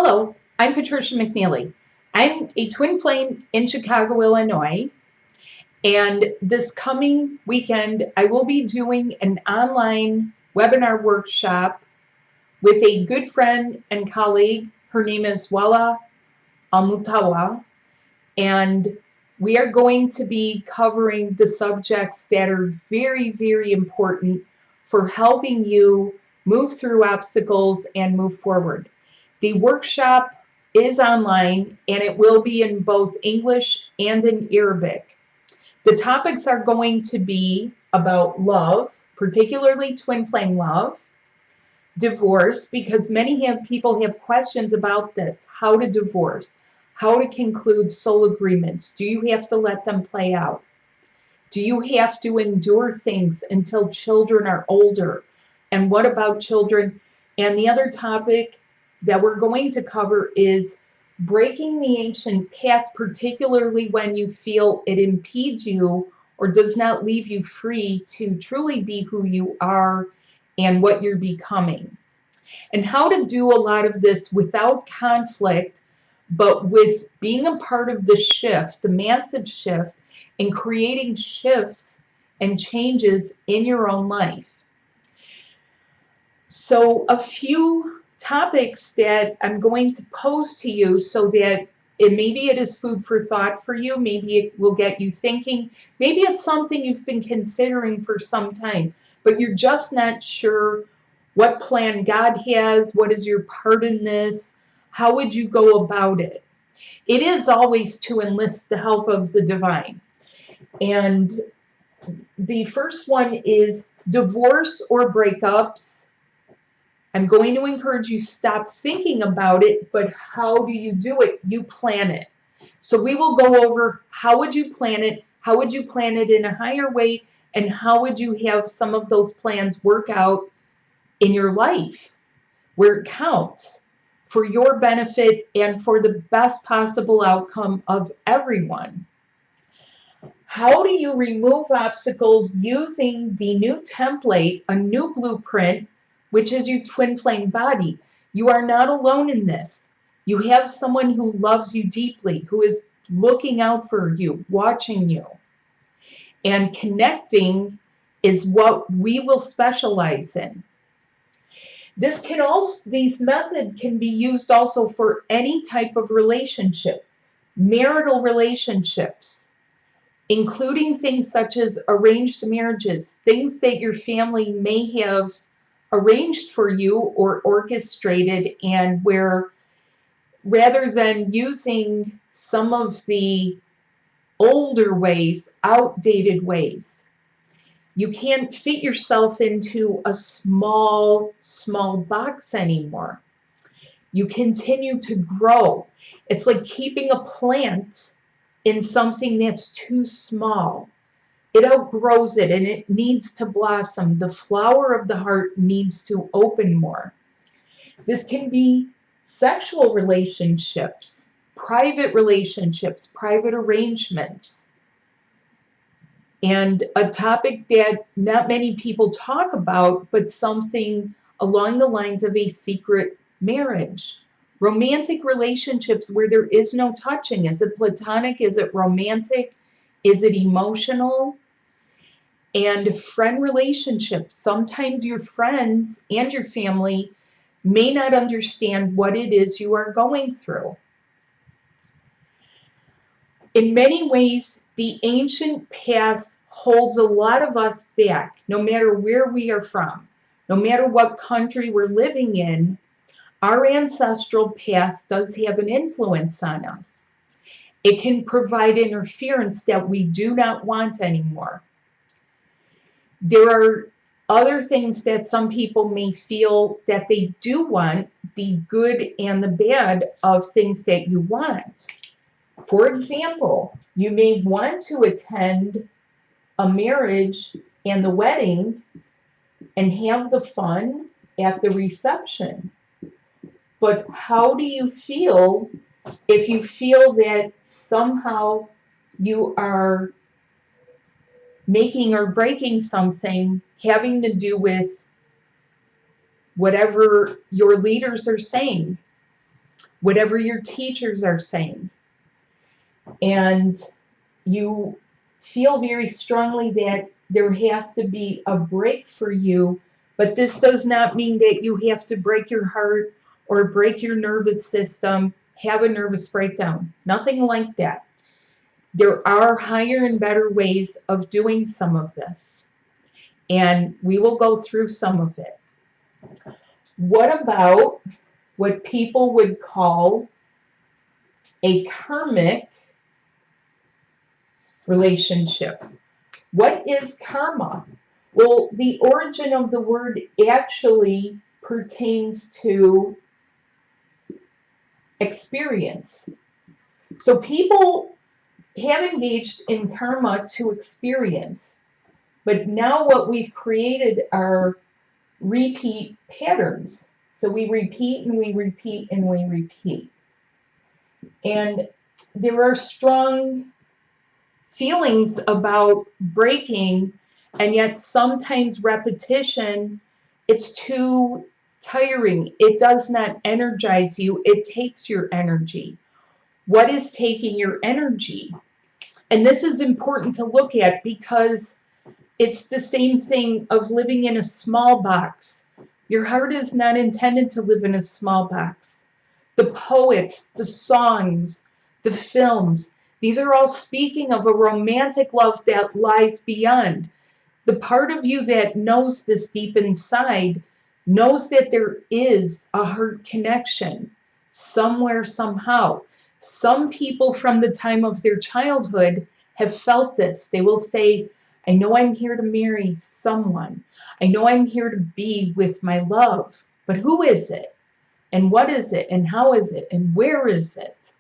Hello, I'm Patricia McNeely. I'm a twin flame in Chicago, Illinois, and this coming weekend I will be doing an online webinar workshop with a good friend and colleague. Her name is Wala Almutawa, and we are going to be covering the subjects that are very, very important for helping you move through obstacles and move forward. The workshop is online and it will be in both English and in Arabic. The topics are going to be about love, particularly twin flame love, divorce, because many people have questions about this, how to divorce, how to conclude soul agreements. Do you have to let them play out? Do you have to endure things until children are older? And what about children? And the other topic that we're going to cover is breaking the ancient past, particularly when you feel it impedes you or does not leave you free to truly be who you are and what you're becoming. And how to do a lot of this without conflict, but with being a part of the shift, the massive shift, and creating shifts and changes in your own life. So a few topics that I'm going to pose to you so that maybe it is food for thought for you, maybe it will get you thinking, maybe it's something you've been considering for some time, but you're just not sure what plan God has, what is your part in this, how would you go about it? It is always to enlist the help of the divine. And the first one is divorce or breakups. I'm going to encourage you stop thinking about it, but how do you do it? You plan it. So we will go over how would you plan it, how would you plan it in a higher way, and how would you have some of those plans work out in your life where it counts for your benefit and for the best possible outcome of everyone. How do you remove obstacles using the new template, a new blueprint, which is your twin flame body? You are not alone in this. You have someone who loves you deeply, who is looking out for you, watching you. And connecting is what we will specialize in. These methods can be used also for any type of relationship, marital relationships, including things such as arranged marriages, things that your family may have arranged for you or orchestrated, and where rather than using some of the older ways, outdated ways, you can't fit yourself into a small box anymore. You continue to grow. It's like keeping a plant in something that's too small. It outgrows it and it needs to blossom. The flower of the heart needs to open more. This can be sexual relationships, private arrangements. And a topic that not many people talk about, but something along the lines of a secret marriage. Romantic relationships where there is no touching. Is it platonic? Is it romantic? Is it emotional? And friend relationships. Sometimes your friends and your family may not understand what it is you are going through. In many ways, the ancient past holds a lot of us back, no matter where we are from, no matter what country we're living in. Our ancestral past does have an influence on us. It can provide interference that we do not want anymore. There are other things that some people may feel that they do want, the good and the bad of things that you want. For example, you may want to attend a marriage and the wedding and have the fun at the reception. But how do you feel if you feel that somehow you are making or breaking something having to do with whatever your leaders are saying? whatever your teachers are saying. And you feel very strongly that there has to be a break for you, but this does not mean that you have to break your heart or break your nervous system, have a nervous breakdown. Nothing like that. There are higher and better ways of doing some of this, and we will go through some of it. What about what people would call a karmic relationship? What is karma? Well, the origin of the word actually pertains to experience. So people have engaged in karma to experience, but now what we've created are repeat patterns. So we repeat and we repeat and we repeat. And there are strong feelings about breaking, and yet sometimes repetition, it's too tiring. It does not energize you. It takes your energy. What is taking your energy? And this is important to look at because it's the same thing of living in a small box. Your heart is not intended to live in a small box. The poets, the songs, the films, these are all speaking of a romantic love that lies beyond. The part of you that knows this deep inside knows that there is a heart connection somewhere, somehow. Some people from the time of their childhood have felt this. They will say, I know I'm here to marry someone. I know I'm here to be with my love. But who is it? And what is it? And how is it? And where is it?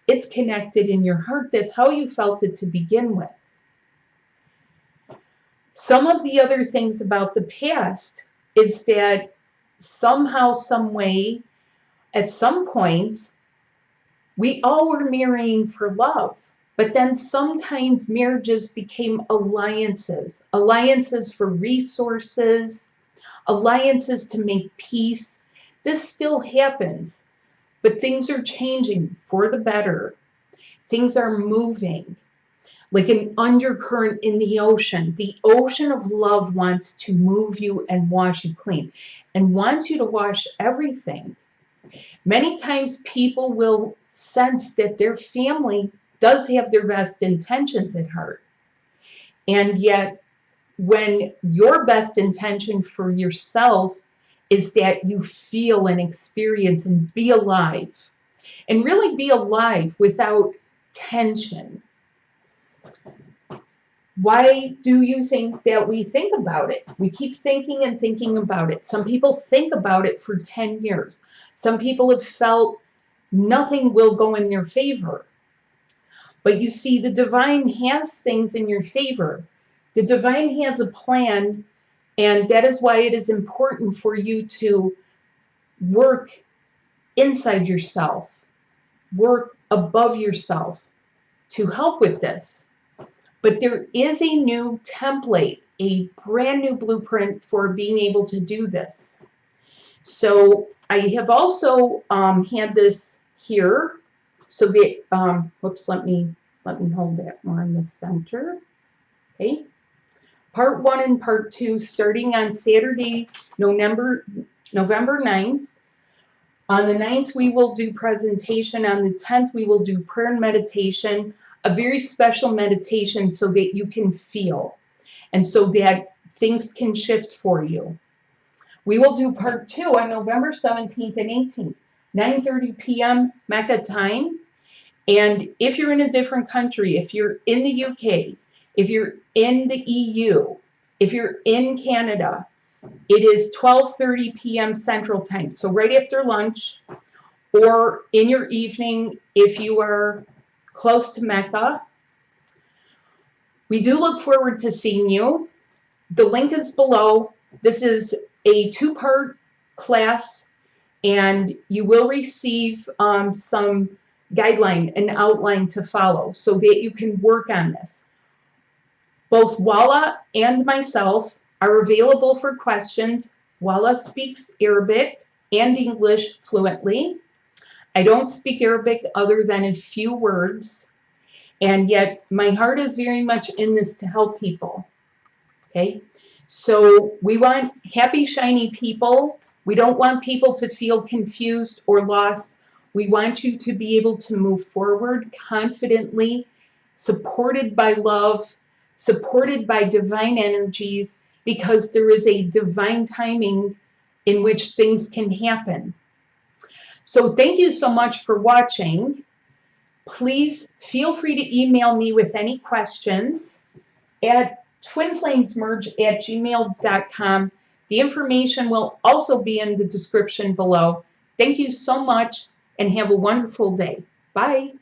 It's connected in your heart. That's how you felt it to begin with. Some of the other things about the past is that somehow, some way, at some points, we all were marrying for love. But then sometimes marriages became alliances. Alliances for resources, alliances to make peace. This still happens, but things are changing for the better. Things are moving like an undercurrent in the ocean. The ocean of love wants to move you and wash you clean and wants you to wash everything. Many times people will sense that their family does have their best intentions at heart. And yet, when your best intention for yourself is that you feel and experience and be alive, and really be alive without tension. Why do you think that we think about it? We keep thinking and thinking about it. Some people think about it for 10 years. Some people have felt nothing will go in their favor. But you see, the divine has things in your favor. The divine has a plan, and that is why it is important for you to work inside yourself, work above yourself to help with this. But there is a new template, a brand new blueprint for being able to do this. So I have also had this here. So that, whoops, let me hold that more in the center. Okay. Part 1 and Part 2, starting on Saturday, November 9th. On the 9th, we will do presentation. On the 10th, we will do prayer and meditation, a very special meditation so that you can feel and so that things can shift for you. We will do Part 2 on November 17th and 18th, 9:30 p.m. Mecca time. And if you're in a different country, if you're in the UK, if you're in the EU, if you're in Canada, it is 12:30 p.m. Central Time. So right after lunch or in your evening if you are close to Mecca. We do look forward to seeing you. The link is below. This is a 2-part class, and you will receive some guideline and outline to follow so that you can work on this. Both Walla and myself are available for questions. Walla speaks Arabic and English fluently. I don't speak Arabic other than a few words, and yet my heart is very much in this to help people. Okay, so we want happy, shiny people. We don't want people to feel confused or lost. We want you to be able to move forward confidently, supported by love, supported by divine energies, because there is a divine timing in which things can happen. So thank you so much for watching. Please feel free to email me with any questions at twinflamesmerge@gmail.com. The information will also be in the description below. Thank you so much and have a wonderful day. Bye.